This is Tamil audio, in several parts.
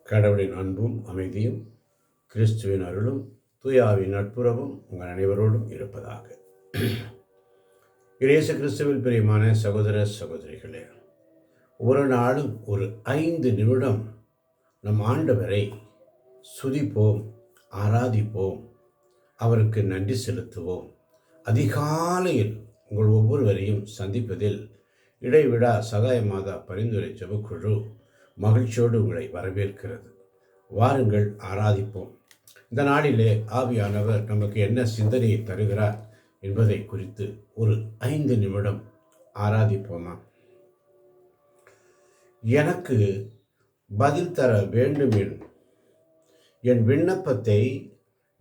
கடவுளின் அன்பும் அமைதியும் கிறிஸ்துவின் அருளும் தூயாவின் நட்புறவும் உங்கள் அனைவரோடும் இருப்பதாக. இயேசு கிறிஸ்துவில் பிரியமான சகோதர சகோதரிகளே, ஒரு நாளும் ஒரு 5 நிமிடம் நம் ஆண்டவரை சுதிப்போம், ஆராதிப்போம், அவருக்கு நன்றி செலுத்துவோம். அதிகாலையில் உங்கள் ஒவ்வொருவரையும் சந்திப்பதில் இடைவிடா சகாய மாதா பரிந்துரை ஜெபக்குழு மகிழ்ச்சியோடு உங்களை வரவேற்கிறது. வாருங்கள், ஆராதிப்போம். இந்த நாளிலே ஆவியானவர் நமக்கு என்ன சிந்தனையை தருகிறார் என்பதை குறித்து ஒரு 5 நிமிடம் ஆராதிப்போமா? எனக்கு பதில் தர வேண்டும், என் விண்ணப்பத்தை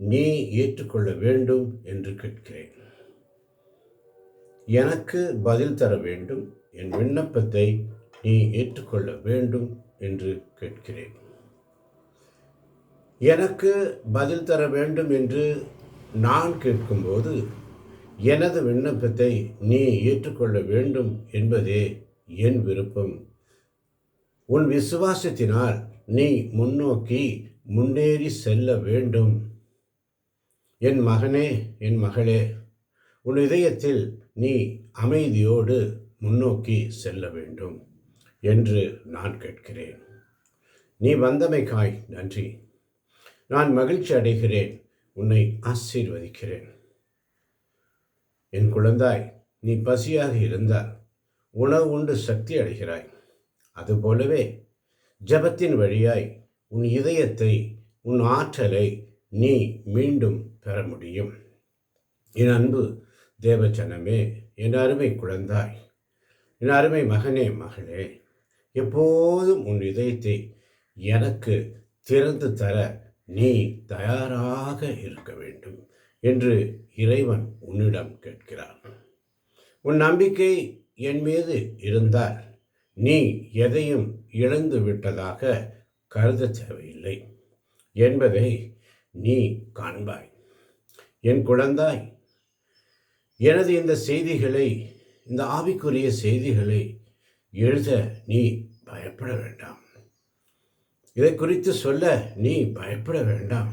நீ ஏற்றுக்கொள்ள வேண்டும் என்று கேட்கிறேன். எனக்கு பதில் தர வேண்டும், என் விண்ணப்பத்தை நீ ஏற்றுக்கொள்ள வேண்டும் என்று கேட்கிறேன். எனக்கு பதில் தர வேண்டும் என்று நான் கேட்கும்போது எனது விண்ணப்பத்தை நீ ஏற்றுக்கொள்ள வேண்டும் என்பதே என் விருப்பம். உன் விசுவாசத்தினால் நீ முன்னோக்கி முன்னேறி செல்ல வேண்டும். என் மகனே, என் மகளே, உன் இதயத்தில் நீ அமைதியோடு முன்னோக்கி செல்ல வேண்டும் என்று நான் கேட்கிறேன். நீ வந்தமைக்காய் நன்றி. நான் மகிழ்ச்சி அடைகிறேன், உன்னை ஆசீர்வதிக்கிறேன். என் குழந்தாய், நீ பசியாக இருந்தால் உணவு உண்டு சக்தி அடைகிறாய். அதுபோலவே ஜெபத்தின் வழியாய் உன் இதயத்தை, உன் ஆற்றலை நீ மீண்டும் பெற முடியும். என் அன்பு தேவஜனமே, என் அருமை குழந்தாய், என் அருமை மகனே, மகளே, எப்போதும் உன் இதயத்தை எனக்கு திறந்து தர நீ தயாராக இருக்க வேண்டும் என்று இறைவன் உன்னிடம் கேட்கிறார். உன் நம்பிக்கை என் மீது இருந்தால் நீ எதையும் இழந்து விட்டதாக கருத தேவையில்லை என்பதை நீ காண்பாய். என் குழந்தாய், எனது இந்த செய்திகளை, இந்த ஆவிக்குரிய செய்திகளை எழுத நீ பயப்பட வேண்டாம். இதை குறித்து சொல்ல நீ பயப்பட வேண்டாம்.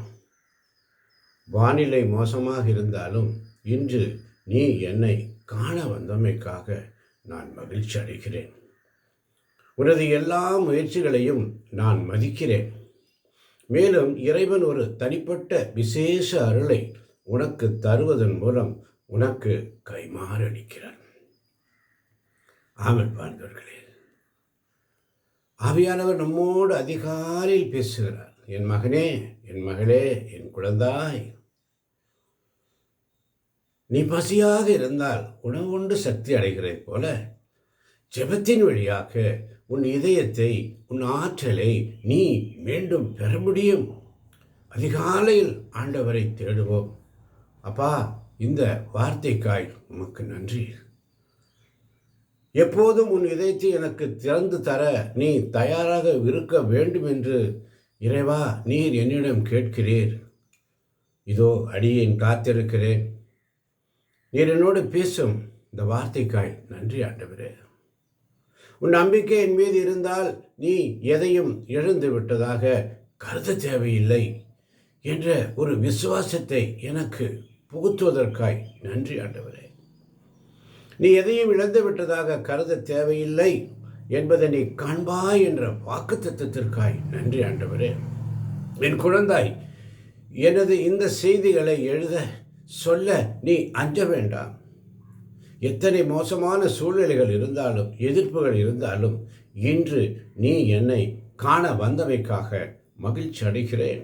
வானிலை மோசமாக இருந்தாலும் இன்று நீ என்னை காண வந்தமைக்காக நான் மகிழ்ச்சி அடைகிறேன். உனது எல்லா முயற்சிகளையும் நான் மதிக்கிறேன். மேலும் இறைவன் ஒரு தனிப்பட்ட விசேஷ அருளை உனக்கு தருவதன் மூலம் உனக்கு கைமாறளிக்கிறார். ஆமென். பார்ந்தவர்களே, ஆவியானவர் நம்மோடு அதிகாலையில் பேசுகிறார். என் மகனே, என் மகளே, என் குழந்தாய், நீ பசியாக இருந்தால் உணவு உண்டு சக்தி அடைகிறது போல ஜெபத்தின் வழியாக உன் இதயத்தை, உன் ஆற்றலை நீ மீண்டும் பெற முடியும். அதிகாலையில் ஆண்டவரை தேடுவோம். அப்பா, இந்த வார்த்தைக்காய் உமக்கு நன்றி. எப்போதும் உன் இதயத்தை எனக்கு திறந்து தர நீ தயாராக இருக்க வேண்டும் என்று இறைவா நீர் என்னிடம் கேட்கிறீர். இதோ அடியேன் காத்திருக்கிறேன். நீர் என்னோடு பேசும் இந்த வார்த்தைக்காய் நன்றி ஆண்டவரே. உன் நம்பிக்கை என் மீது இருந்தால் நீ எதையும் இழந்து விட்டதாக கருத தேவையில்லை என்ற ஒரு விசுவாசத்தை எனக்கு புகுத்துவதற்காய் நன்றி ஆண்டவரே. நீ எதையும் இழந்து விட்டதாக கருத தேவையில்லை என்பதை நீ காண்பாய் என்ற வாக்குத்தத்தத்திற்காய் நன்றி ஆண்டவரே. என் குழந்தாய், எனது இந்த செய்திகளை எழுத சொல்ல நீ அஞ்ச வேண்டாம். எத்தனை மோசமான சூழ்நிலைகள் இருந்தாலும், எதிர்ப்புகள் இருந்தாலும், இன்று நீ என்னை காண வந்தமைக்காக மகிழ்ச்சி அடைகிறேன்.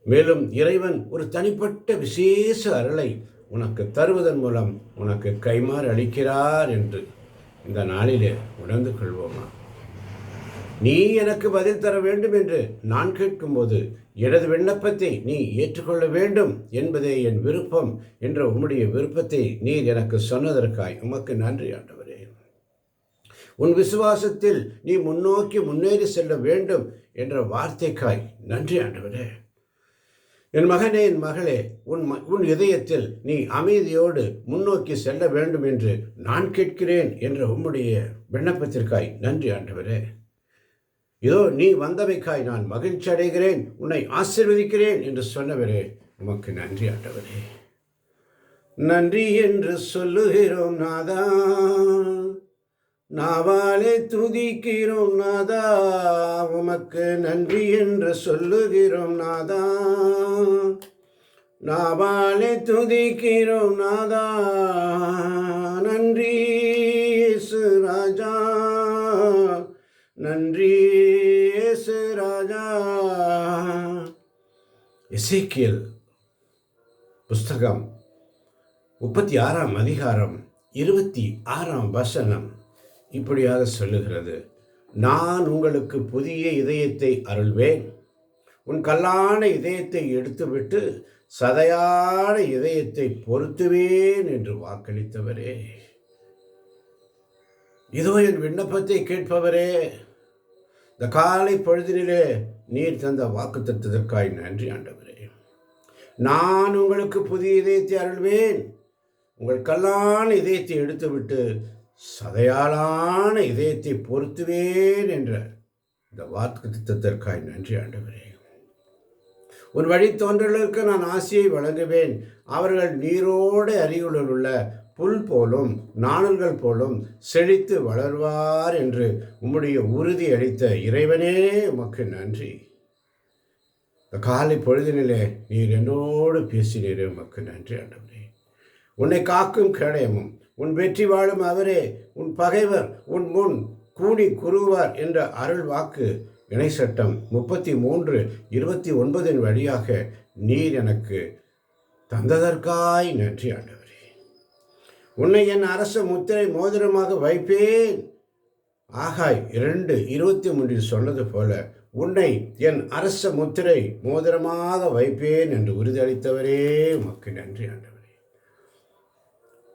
மேலும் இறைவன் ஒரு தனிப்பட்ட விசேஷ அருளை உனக்கு தருவதன் மூலம் உனக்கு கைமாறு அளிக்கிறார் என்று இந்த நாளிலே உணர்ந்து கொள்வோமா? நீ எனக்கு பதில் தர வேண்டும் என்று நான் கேட்கும்போது எனது விண்ணப்பத்தை நீ ஏற்றுக்கொள்ள வேண்டும் என்பதே என் விருப்பம் என்ற உம்முடைய விருப்பத்தை நீர் எனக்கு சொன்னதற்காய் உமக்கு நன்றி ஆண்டவரே. உன் விசுவாசத்தில் நீ முன்னோக்கி முன்னேறி செல்ல வேண்டும் என்ற வார்த்தைக்காய் நன்றி ஆண்டவரே. என் மகனே, என் மகளே, உன் இதயத்தில் நீ அமைதியோடு முன்னோக்கி செல்ல வேண்டும் என்று நான் கேட்கிறேன் என்ற உம்முடைய விண்ணப்பத்திற்காய் நன்றி ஆண்டவரே. இதோ நீ வந்தமைக்காய் நான் மகிழ்ச்சி அடைகிறேன், உன்னை ஆசீர்வதிக்கிறேன் என்று சொன்னவரே, உமக்கு நன்றி ஆண்டவரே. நன்றி என்று சொல்லுகிறோம் நாதா, நாவாலே துதிக்கிறோம் நாதா, உமக்கு நன்றி என்று சொல்லுகிறோம் நாதா, நாவாலே துதிக்கிறோம் நாதா. நன்றி இயேசு ராஜா, நன்றி இயேசு ராஜா. எசேக்கியேல் புஸ்தகம் 36ஆம் அதிகாரம் 26ஆம் வசனம் இப்படியாக சொல்லுகிறது. நான் உங்களுக்கு புதிய இதயத்தை அருள்வேன், உன் கல்லான இதயத்தை எடுத்துவிட்டு சதையான இதயத்தை பொருத்துவேன் என்று வாக்களித்தவரே, இதோ என் விண்ணப்பத்தை கேட்பவரே, இந்த காலை பொழுதினிலே நீர் தந்த வாக்குத்தத்தத்திற்காய் நன்றி ஆண்டவரே. நான் உங்களுக்கு புதிய இதயத்தை அருள்வேன், உங்கள் கல்லான இதயத்தை எடுத்துவிட்டு சதையாலான இதயத்தை பொருத்துவேன் என்ற இந்த வாக்குத்தத்தத்திற்காய் நன்றி ஆண்டவரே. உன் வழித்தோன்றலுக்கு நான் ஆசியை வழங்குவேன், அவர்கள் நீரோடு அருகில் உள்ள புல் போலும் நாணல்கள் போலும் செழித்து வளர்வார் என்று உம்முடைய உறுதி அளித்த இறைவனே, உமக்கு நன்றி. இந்த காலை பொழுதினிலே நீர் என்னோடு பேசினீரே, உமக்கு நன்றி ஆண்டவரே. உன்னை காக்கும் கேடயமும் உன் வெற்றி வாழும் அவரே, உன் பகைவர் உன் முன் கூடி குறுவார் என்ற அருள் வாக்கு இணை சட்டம் 33:29 வழியாக நீர் எனக்கு தந்ததற்காய் நன்றி ஆண்டவரே. உன்னை என் அரச முத்திரை மோதிரமாக வைப்பேன், ஆகாய் 2:23 சொன்னது போல உன்னை என் அரச முத்திரை மோதிரமாக வைப்பேன் என்று உறுதியளித்தவரே, உமக்கு நன்றி ஆண்டவரே.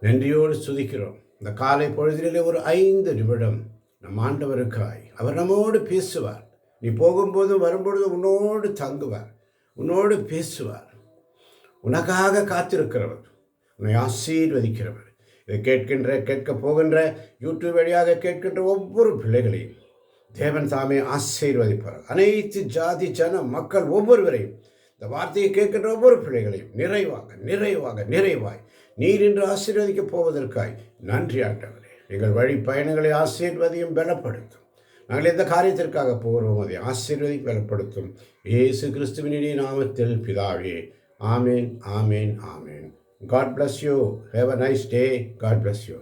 நன்றியோடு துதிக்கிறோம். இந்த காலை பொழுதிலே ஒரு 5 நிமிடம் நம் ஆண்டவருக்காய் அவர் நம்மோடு பேசுவார். நீ போகும்போதும் வரும்பொழுதும் உன்னோடு தங்குவார், உன்னோடு பேசுவார். உனக்காக காத்திருக்கிறவர், உன்னை ஆசீர்வதிக்கிறவர். இதை கேட்கப் போகின்ற யூடியூப் வழியாக கேட்கின்ற ஒவ்வொரு பிள்ளைகளையும் தேவன் தாமே ஆசீர்வதிப்பார். அனைத்து ஜாதி ஜன மக்கள் ஒவ்வொருவரையும், இந்த வார்த்தையை கேட்கின்ற ஒவ்வொரு பிள்ளைகளையும் நிறைவாய் நீர் இன்று ஆசீர்வதிக்கப் போவதற்காய் நன்றி ஆண்டவரே. எங்கள் வழி பயணங்களை ஆசீர்வதியும் பலப்படுத்தும். நாங்கள் எந்த காரியத்திற்காக போகிறோம் அதை ஆசீர்வதி பலப்படுத்தும். இயேசு கிறிஸ்துவின் நாமத்தில் பிதாவே, ஆமேன், ஆமேன், ஆமேன். God bless you. Have a nice day. God bless you.